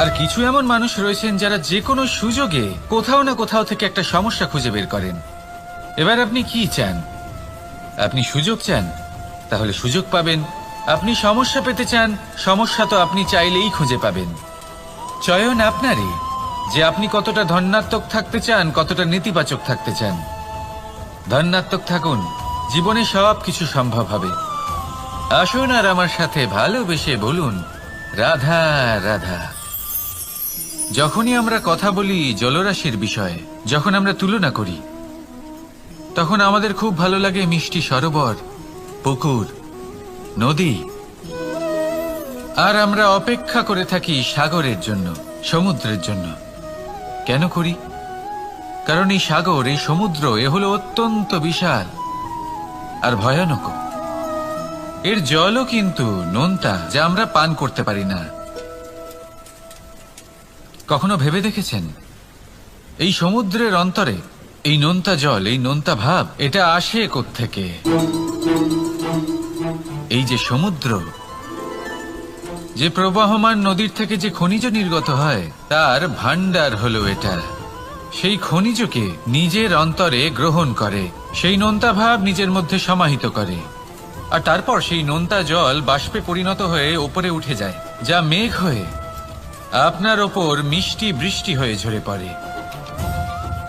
আর কিছু এমন মানুষ রয়েছেন যারা যে কোনো সুযোগে কোথাও না কোথাও থেকে একটা সমস্যা খুঁজে বের করেন। এবার আপনি কি চান? আপনি সুযোগ চান, তাহলে সুযোগ পাবেন। আপনি সমস্যা পেতে চান, সমস্যা তো আপনি চাইলেই খুঁজে পাবেন। চয়ন আপনারই, যে আপনি কতটা ধনাত্মক থাকতে চান, কতটা নেতিবাচক থাকতে চান। ধনাত্মক থাকুন, জীবনে সব কিছু সম্ভব হবে। আসুন আর আমার সাথে ভালোবেসে বলুন, রাধা রাধা। যখনই আমরা কথা বলি জলরাশির বিষয়ে, যখন আমরা তুলনা করি, তখন আমাদের খুব ভালো লাগে মিষ্টি সরোবর, পুকুর, নদী। আর আমরা অপেক্ষা করে থাকি সাগরের জন্য, সমুদ্রের জন্য। কেন করি? কারণ এই সাগর, এই সমুদ্র, এ হলো অত্যন্ত বিশাল আর ভয়ানক। এর জলও কিন্তু নোনতা, যা আমরা পান করতে পারি না। কখনো ভেবে দেখেছেন এই সমুদ্রের অন্তরে এই নোনতা জল, এই নোনতা ভাব, এটা আসে কোত্থেকে? এই যে সমুদ্র, যে প্রবাহমান নদীর থেকে যে খনিজ নির্গত হয়, তার ভান্ডার হলো এটা। সেই খনিজকে নিজের অন্তরে গ্রহণ করে, সেই নোনতা ভাব নিজের মধ্যে সমাহিত করে, আর তারপর সেই নোনতা জল বাষ্পে পরিণত হয়ে ওপরে উঠে যায়, যা মেঘ হয়ে আপনার ওপর মিষ্টি বৃষ্টি হয়ে ঝরে পড়ে।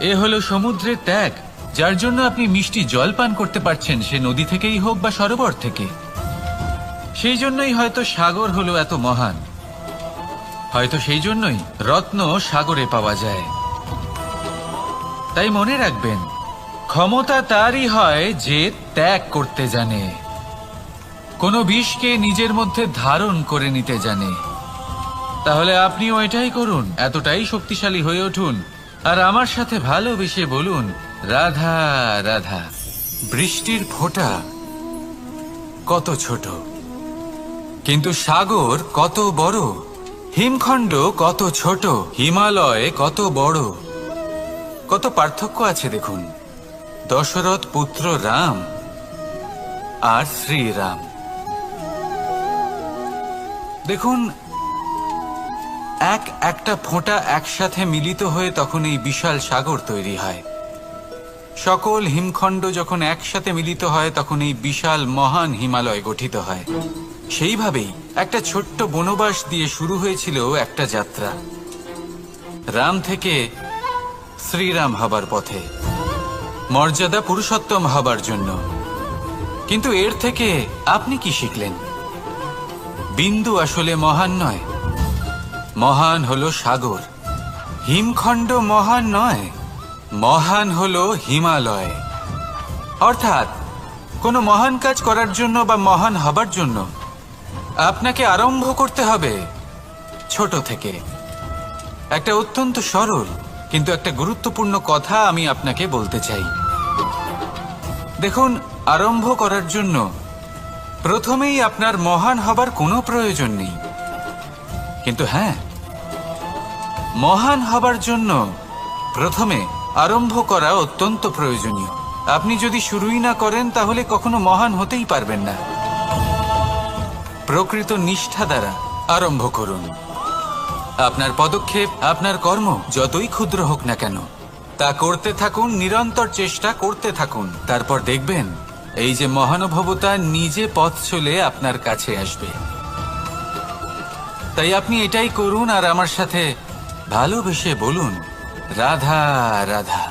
এ হলো সমুদ্রের ত্যাগ, যার জন্য আপনি মিষ্টি জল পান করতে পারছেন, সে নদী থেকেই হোক বা সরোবর থেকে। সেই জন্যই হয়তো সাগর হলো এত মহান, হয়তো সেই জন্যই রত্ন সাগরে পাওয়া যায়। তাই মনে রাখবেন, ক্ষমতা তারই হয় যে ত্যাগ করতে জানে, কোনো বিষকে নিজের মধ্যে ধারণ করে নিতে জানে। তাহলে আপনিও এটাই করুন, এতটাই শক্তিশালী হয়ে উঠুন, আর আমার সাথে ভালোবেসে বলুন, রাধা রাধা। বৃষ্টির ফোঁটা কত ছোট, কিন্তু সাগর কত বড়। হিমখণ্ড কত ছোট, হিমালয় কত বড়। কত পার্থক্য আছে দেখুন। দশরথ পুত্র রাম আর শ্রীরাম, দেখুন একটা ফোঁটা একসাথে মিলিত হয়ে তখন এই বিশাল সাগর তৈরি হয়। সকল হিমখণ্ড যখন একসাথে মিলিত হয়, তখন এই বিশাল মহান হিমালয় গঠিত হয়। সেইভাবেই একটা ছোট্ট বনবাস দিয়ে শুরু হয়েছিল একটা যাত্রা, রাম থেকে শ্রীরাম হবার পথে, মর্যাদা পুরুষোত্তম হবার জন্য। কিন্তু এর থেকে আপনি কি শিখলেন? বিন্দু আসলে মহান নয়, মহান হলো সাগর। হিমখণ্ড মহান নয়, মহান হলো হিমালয়। অর্থাৎ কোনো মহান কাজ করার জন্য বা মহান হবার জন্য আপনাকে আরম্ভ করতে হবে ছোট থেকে। একটা অত্যন্ত সরল কিন্তু একটা গুরুত্বপূর্ণ কথা আমি আপনাকে বলতে চাই। দেখুন, আরম্ভ করার জন্য প্রথমেই আপনার মহান হবার কোনো প্রয়োজন নেই, কিন্তু হ্যাঁ, মহান হবার জন্য প্রথমে আরম্ভ করা অত্যন্ত প্রয়োজনীয়। আপনি যদি শুরুই না করেন তাহলে কখনো মহান হতেই পারবেন না। প্রকৃত নিষ্ঠা দ্বারা আরম্ভ করুন। আপনার পদক্ষেপ, আপনার কর্ম যতই ক্ষুদ্র হোক না কেন, তা করতে থাকুন, নিরন্তর চেষ্টা করতে থাকুন। তারপর দেখবেন এই যে মহানুভবতা নিজে পথ চলে আপনার কাছে আসবে। তাই আপনি এটাই করুন আর আমার সাথে ভালোবেসে বলুন, রাধা রাধা।